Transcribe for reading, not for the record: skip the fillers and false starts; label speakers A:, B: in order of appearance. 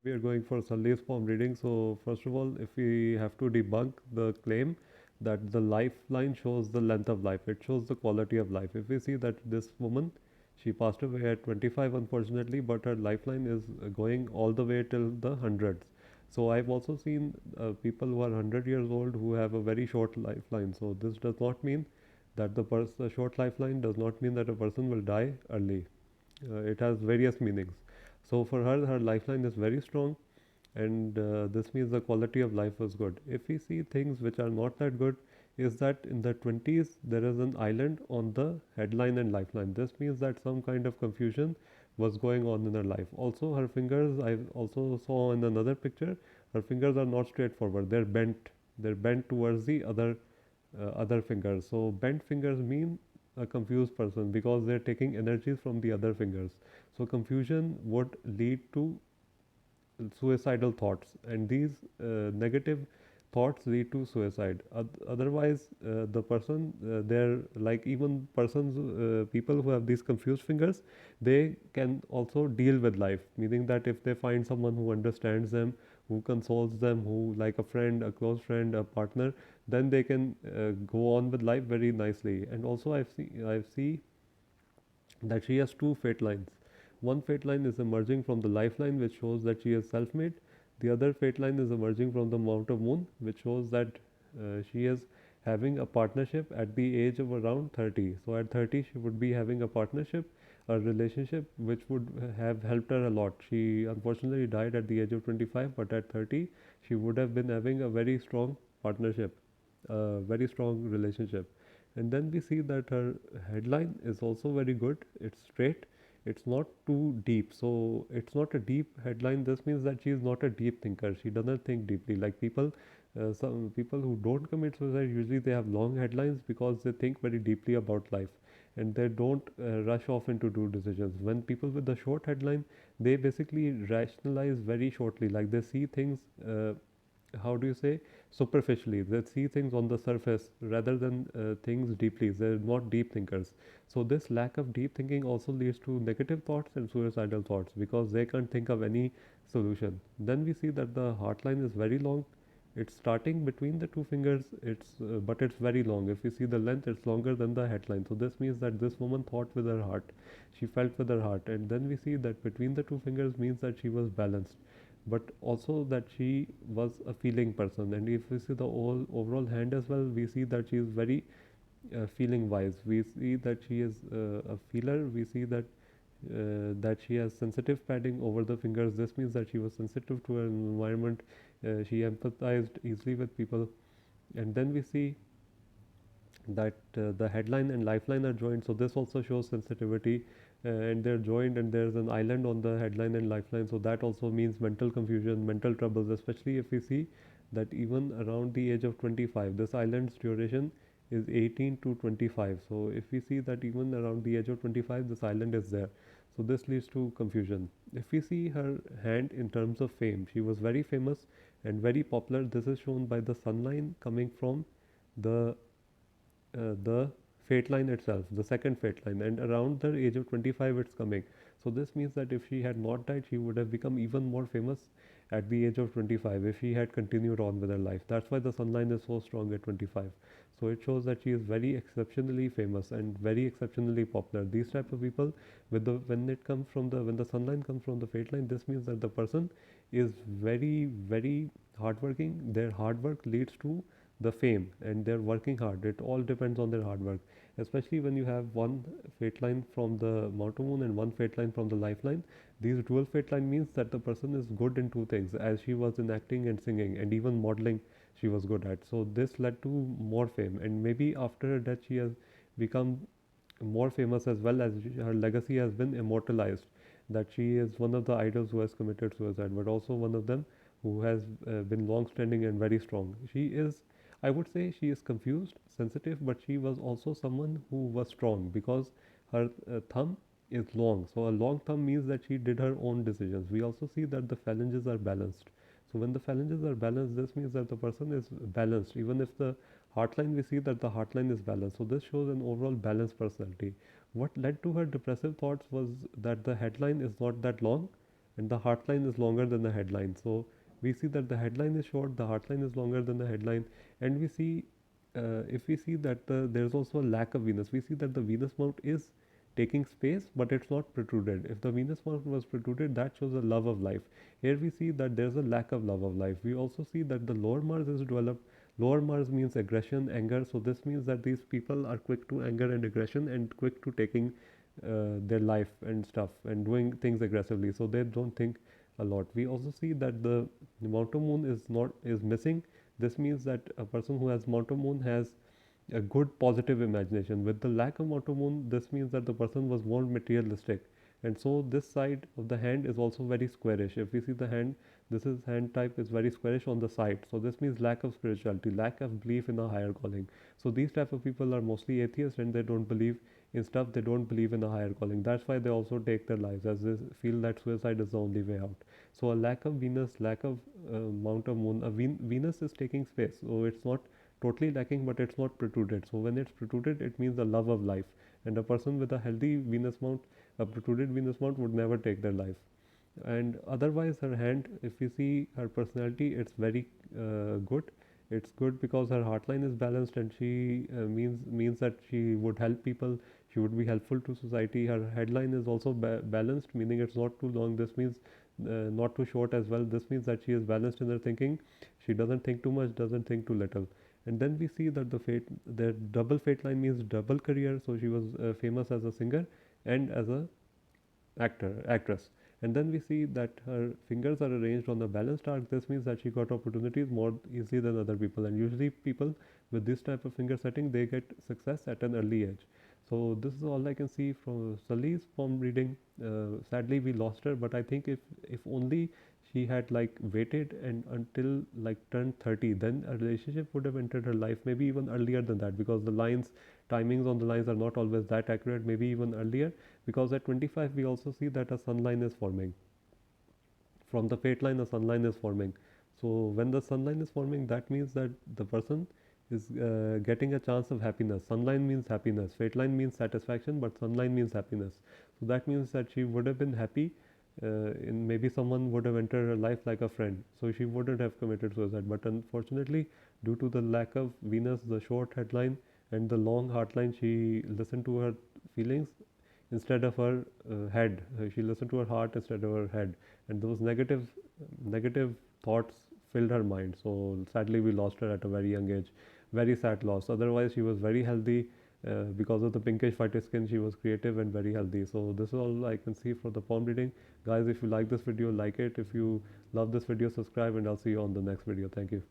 A: We are going for Sulli's palm reading. So, first of all, if we have to debunk the claim that the lifeline shows the length of life, it shows the quality of life. If we see that this woman, she passed away at 25, unfortunately, but her lifeline is going all the way till the hundreds. So, I've also seen people who are 100 years old who have a very short lifeline. So, this does not mean that the short lifeline does not mean that a person will die early. It has various meanings. So for her, her lifeline is very strong, and this means the quality of life was good. If we see things which are not that good, is that in the 20s there is an island on the headline and lifeline. This means that some kind of confusion was going on in her life. Also, her fingers, I also saw in another picture, her fingers are not straightforward. They're bent. They're bent towards the other fingers. So bent fingers mean a confused person because they're taking energies from the other fingers. So confusion would lead to suicidal thoughts, and these negative thoughts lead to suicide. Otherwise, the person, they're like even persons, people who have these confused fingers, they can also deal with life. Meaning that if they find someone who understands them, who consoles them, who like a friend, a close friend, a partner, then they can go on with life very nicely. And also, I've seen that she has two fate lines. One fate line is emerging from the lifeline, which shows that she is self made. The other fate line is emerging from the Mount of Moon, which shows that she is having a partnership at the age of around 30. So at 30, she would be having a partnership, a relationship which would have helped her a lot. She unfortunately died at the age of 25, but at 30, she would have been having a very strong partnership, a very strong relationship. And then we see that her headline is also very good. It's straight, it's not too deep. So it's not a deep headline. This means that she is not a deep thinker. She doesn't think deeply like people. Some people who don't commit suicide, usually they have long headlines because they think very deeply about life, and they don't rush off into do decisions. When people with the short headline, they basically rationalize very shortly, like they see things, how do you say, superficially. They see things on the surface rather than things deeply. They're not deep thinkers. So this lack of deep thinking also leads to negative thoughts and suicidal thoughts because they can't think of any solution. Then we see that the heart line is very long. It's starting between the two fingers. But it's very long. If you see the length, it's longer than the headline. So this means that this woman thought with her heart. She felt with her heart. And then we see that between the two fingers means that she was balanced, but also that she was a feeling person. And if we see the overall hand as well, we see that she is very feeling wise. We see that she is a feeler. We see that she has sensitive padding over the fingers. This means that she was sensitive to her environment. She empathized easily with people. And then we see that the headline and lifeline are joined. So this also shows sensitivity, and they're joined, and there's an island on the headline and lifeline. So that also means mental confusion, mental troubles, especially if we see that even around the age of 25, this island's duration is 18 to 25. So if we see that even around the age of 25, this island is there. So this leads to confusion. If we see her hand in terms of fame, she was very famous and very popular. This is shown by the sun line coming from the the fate line itself, the second fate line, and around the age of 25 it's coming. So this means that if she had not died, she would have become even more famous at the age of 25 if she had continued on with her life. That's why the sun line is so strong at 25. So it shows that she is very exceptionally famous and very exceptionally popular. These type of people, with the when it comes from the when the sun line comes from the fate line, this means that the person is very very hardworking. Their hard work leads to the fame, and they're working hard. It all depends on their hard work, especially when you have one fate line from the mountain moon and one fate line from the lifeline. These dual fate line means that the person is good in two things, as she was in acting and singing, and even modeling she was good at. So this led to more fame, and maybe after her death she has become more famous, as well as her legacy has been immortalized, that she is one of the idols who has committed suicide, but also one of them who has been long standing and very strong. She is, I would say, she is confused, sensitive, but she was also someone who was strong because her thumb is long. So a long thumb means that she did her own decisions. We also see that the phalanges are balanced. So when the phalanges are balanced, this means that the person is balanced. Even if the heartline, we see that the heartline is balanced. So this shows an overall balanced personality. What led to her depressive thoughts was that the headline is not that long, and the heartline is longer than the headline. So we see that the headline is short, the heartline is longer than the headline, and we see if we see that there's also a lack of Venus, we see that the Venus mount is taking space, but it's not protruded. If the Venus mount was protruded, that shows a love of life. Here we see that there's a lack of love of life. We also see that the lower Mars is developed. Lower Mars means aggression, anger. So this means that these people are quick to anger and aggression and quick to taking their life and stuff and doing things aggressively. So they don't think a lot. We also see that the Mountain Moon is missing. This means that a person who has Mountain Moon has a good positive imagination. With the lack of Mountain Moon, this means that the person was more materialistic. And so this side of the hand is also very squarish. If we see the hand, this is hand type is very squarish on the side. So this means lack of spirituality, lack of belief in a higher calling. So these type of people are mostly atheists and they don't believe in stuff. They don't believe in a higher calling. That's why they also take their lives, as they feel that suicide is the only way out. So a lack of Venus, lack of Mount of Moon. Venus is taking space, so it's not totally lacking, but it's not protruded. So when it's protruded, it means the love of life. And a person with a healthy Venus mount, a protruded Venus mount, would never take their life. And otherwise, her hand, if we see her personality, it's very good. It's good because her heartline is balanced, and she means that she would help people. She would be helpful to society. Her headline is also balanced, meaning it's not too long. This means not too short as well. This means that she is balanced in her thinking. She doesn't think too much, doesn't think too little. And then we see that the double fate line means double career. So she was famous as a singer and as a actress. And then we see that her fingers are arranged on a balanced arc. This means that she got opportunities more easily than other people. And usually people with this type of finger setting, they get success at an early age. So this is all I can see from Sully's palm reading. Sadly, we lost her, but I think if only she had like waited and until like turned 30, then a relationship would have entered her life, maybe even earlier than that, because the lines, timings on the lines are not always that accurate, maybe even earlier, because at 25 we also see that a sun line is forming. From the fate line, a sun line is forming. So when the sun line is forming, that means that the person is getting a chance of happiness. Sun line means happiness, fate line means satisfaction, but sun line means happiness. So that means that she would have been happy in maybe someone would have entered her life like a friend, so she wouldn't have committed suicide. But unfortunately, due to the lack of Venus, the short headline and the long heartline, she listened to her feelings instead of her head. She listened to her heart instead of her head, and those negative thoughts filled her mind. So sadly, we lost her at a very young age. Very sad loss. Otherwise, she was very healthy. Because of the pinkish white skin, she was creative and very healthy. So this is all I can see for the palm reading. Guys, if you like this video, like it. If you love this video, subscribe, and I'll see you on the next video. Thank you.